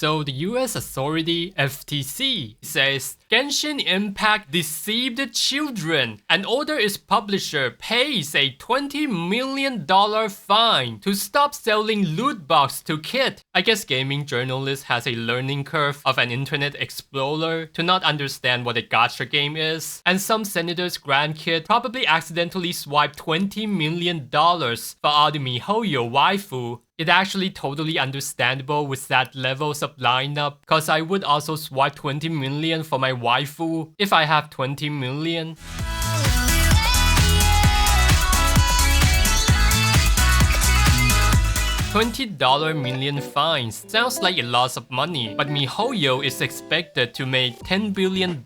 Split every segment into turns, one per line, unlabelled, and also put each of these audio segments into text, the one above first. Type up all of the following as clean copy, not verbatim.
So the US authority FTC says Genshin Impact deceived children and order its publisher pays a $20 million fine to stop selling loot box to kids. I guess gaming journalist has a learning curve of an internet explorer to not understand what a gacha game is, and some senator's grandkid probably accidentally swiped $20 million for all the Mihoyo waifu. It's actually totally understandable with that levels of lineup, cause I would also swipe 20 million for my waifu if I have 20 million. $20 million fines sounds like a lot of money, but Mihoyo is expected to make $10 billion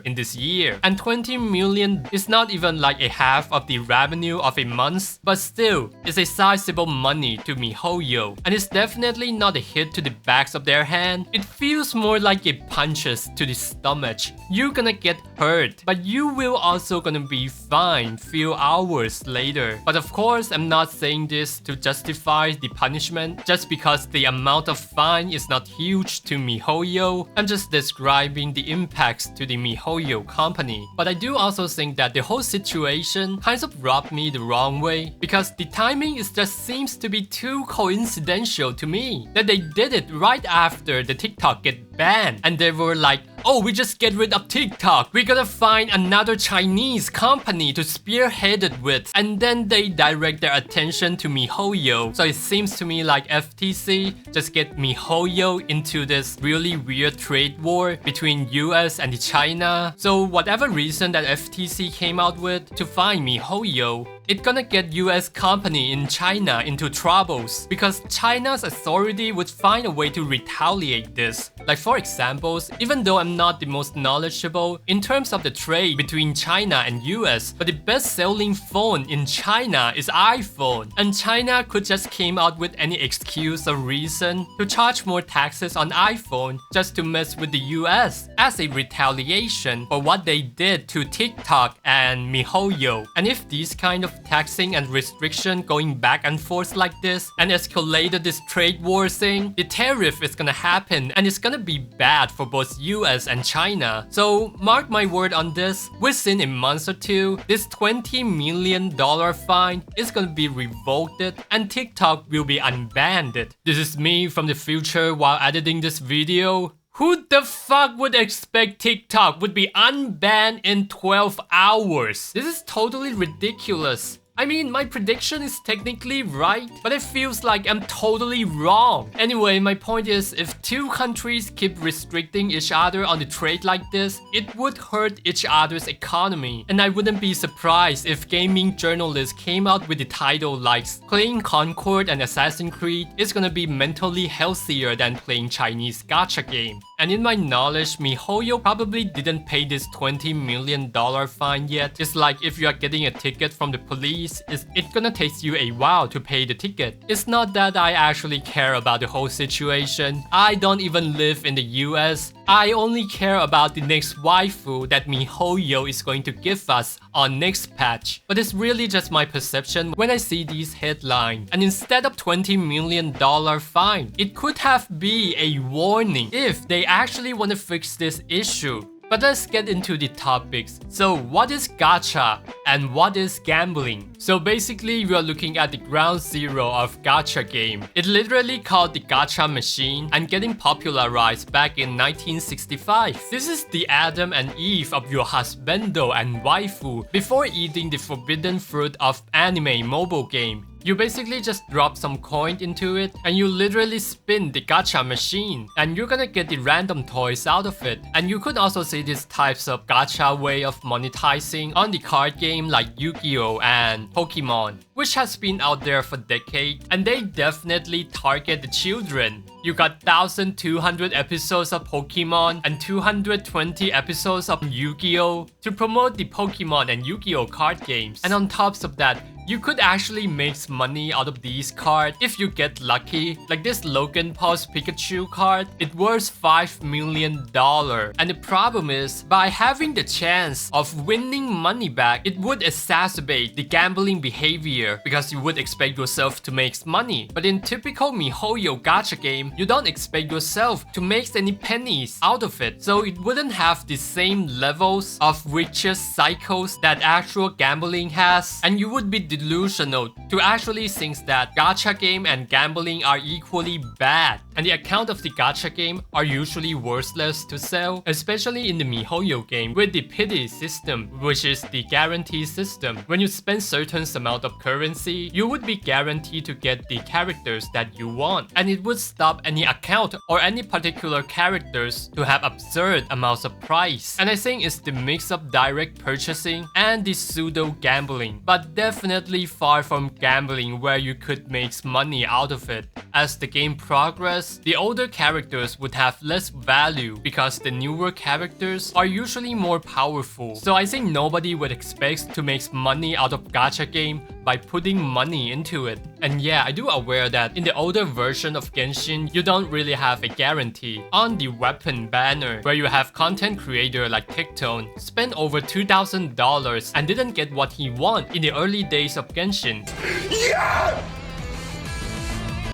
in this year, and 20 million is not even like a half of the revenue of a month, but still, it's a sizable money to Mihoyo, and it's definitely not a hit to the backs of their hand. It feels more like a punches to the stomach. You're gonna get hurt, but you will also gonna be fine few hours later. But of course, I'm not saying this to justify the punishment just because the amount of fine is not huge to Mihoyo. I'm just describing the impacts to the Mihoyo company. But I do also think that the whole situation kind of rubbed me the wrong way, because the timing just seems to be too coincidental to me. That they did it right after the TikTok get banned, and they were like, oh, we just get rid of TikTok, we gotta find another Chinese company to spearhead it with, and then they direct their attention to Mihoyo. So it seems to me like FTC just get Mihoyo into this really weird trade war between US and China. So whatever reason that FTC came out with to find Mihoyo, it's gonna get US company in China into troubles, because China's authority would find a way to retaliate this. Like for examples, even though I'm not the most knowledgeable in terms of the trade between China and US, but the best selling phone in China is iPhone, and China could just came out with any excuse or reason to charge more taxes on iPhone just to mess with the US as a retaliation for what they did to TikTok and Mihoyo. And if these kind of taxing and restriction going back and forth like this and escalated this trade war thing, the tariff is gonna happen and it's gonna be bad for both US and China. So mark my word on this, within a month or two, this $20 million fine is gonna be revoked and TikTok will be unbanned. This is me from the future while editing this video. Who the fuck would expect TikTok would be unbanned in 12 hours? This is totally ridiculous. I mean, my prediction is technically right, but it feels like I'm totally wrong. Anyway, my point is, if two countries keep restricting each other on the trade like this, it would hurt each other's economy. And I wouldn't be surprised if gaming journalists came out with the title like playing Concord and Assassin's Creed is gonna be mentally healthier than playing Chinese gacha game. And in my knowledge, Mihoyo probably didn't pay this $20 million fine yet. It's like if you are getting a ticket from the police, it's gonna take you a while to pay the ticket. It's not that I actually care about the whole situation. I don't even live in the US. I only care about the next waifu that Mihoyo is going to give us on next patch. But it's really just my perception when I see these headlines. And instead of $20 million fine, it could have been a warning if they actually want to fix this issue. But let's get into the topics. So what is gacha and what is gambling? So basically we are looking at the ground zero of gacha game. It literally called the gacha machine and getting popularized back in 1965. This is the Adam and Eve of your husbando and waifu before eating the forbidden fruit of anime mobile game. You basically just drop some coin into it and you literally spin the gacha machine and you're gonna get the random toys out of it. And you could also see these types of gacha way of monetizing on the card game like Yu-Gi-Oh and Pokemon, which has been out there for decades, and they definitely target the children. You got 1,200 episodes of Pokemon and 220 episodes of Yu-Gi-Oh to promote the Pokemon and Yu-Gi-Oh card games. And on top of that, You could actually make money out of these cards if you get lucky. Like this Logan Paul's Pikachu card, it worth $5 million. And the problem is, by having the chance of winning money back, it would exacerbate the gambling behavior because you would expect yourself to make money. But in typical Mihoyo gacha game, you don't expect yourself to make any pennies out of it. So it wouldn't have the same levels of vicious cycles that actual gambling has. And you would be delusional to actually think that gacha game and gambling are equally bad. And the account of the gacha game are usually worthless to sell, especially in the Mihoyo game with the pity system, which is the guarantee system. When you spend certain amount of currency, you would be guaranteed to get the characters that you want, and it would stop any account or any particular characters to have absurd amounts of price. And I think it's the mix of direct purchasing and the pseudo gambling, but definitely far from gambling where you could make money out of it. As the game progresses, the older characters would have less value because the newer characters are usually more powerful. So I think nobody would expect to make money out of gacha game by putting money into it. And yeah, I do aware that in the older version of Genshin, you don't really have a guarantee. On the weapon banner, where you have content creator like Ticktone spend over $2,000 and didn't get what he want in the early days of Genshin. Yeah!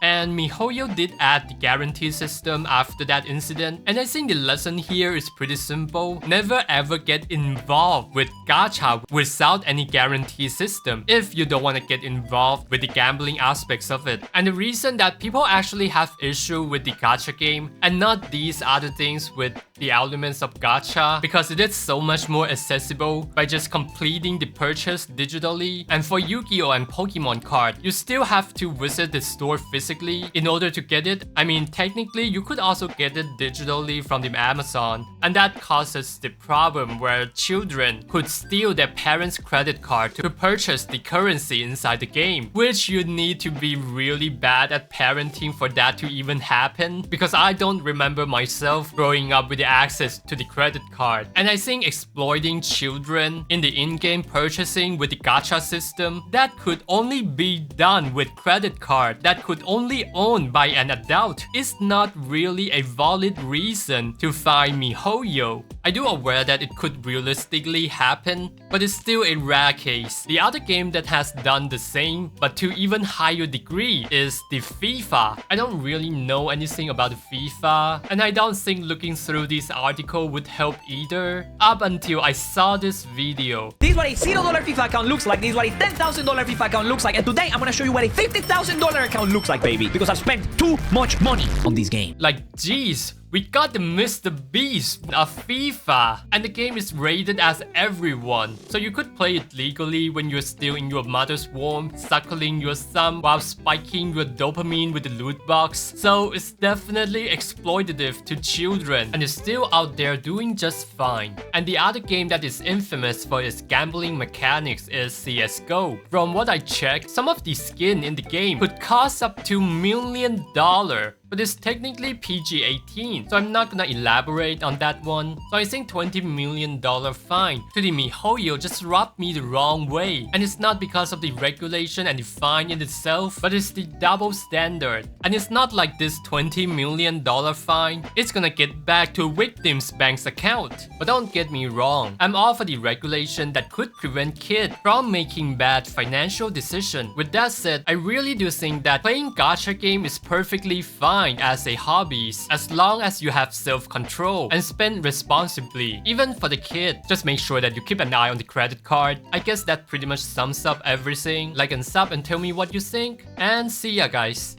And Mihoyo did add the guarantee system after that incident, and I think the lesson here is pretty simple. Never ever get involved with gacha without any guarantee system if you don't want to get involved with the gambling aspects of it. And the reason that people actually have issue with the gacha game and not these other things with the elements of gacha, because it is so much more accessible by just completing the purchase digitally. And for Yu-Gi-Oh! And Pokemon card, you still have to visit the store physically in order to get it. I mean, technically you could also get it digitally from the Amazon, and that causes the problem where children could steal their parents' credit card to purchase the currency inside the game, which you need to be really bad at parenting for that to even happen, because I don't remember myself growing up with the access to the credit card. And I think exploiting children in the in-game purchasing with the gacha system, that could only be done with credit card that could only owned by an adult, is not really a valid reason to find Mihoyo. I do aware that it could realistically happen, but it's still a rare case. The other game that has done the same, but to even higher degree, is the FIFA. I don't really know anything about the FIFA, and I don't think looking through this article would help either, up until I saw this video.
This is what a $0 FIFA account looks like, this is what a $10,000 FIFA account looks like, and today I'm gonna show you what a $50,000 account looks like, baby, because I've spent too much money on this game.
Like, geez, we got the Mr. Beast of FIFA, and the game is rated as everyone, so you could play it legally when you're still in your mother's womb, suckling your thumb while spiking your dopamine with the loot box. So it's definitely exploitative to children, and it's still out there doing just fine. And the other game that is infamous for its gambling mechanics is CSGO. From what I checked, some of the skin in the game could cost up to $1 million, but it's technically PG-18, so I'm not gonna elaborate on that one. So I think $20 million fine to the Mihoyo just rubbed me the wrong way. And it's not because of the regulation and the fine in itself, but it's the double standard. And it's not like this $20 million fine, it's gonna get back to a victim's bank's account. But don't get me wrong, I'm all for the regulation that could prevent kids from making bad financial decisions. With that said, I really do think that playing gacha game is perfectly fine as a hobby, as long as you have self-control and spend responsibly. Even for the kid, just make sure that you keep an eye on the credit card. I guess that pretty much sums up everything. Like and sub and tell me what you think, and see ya guys.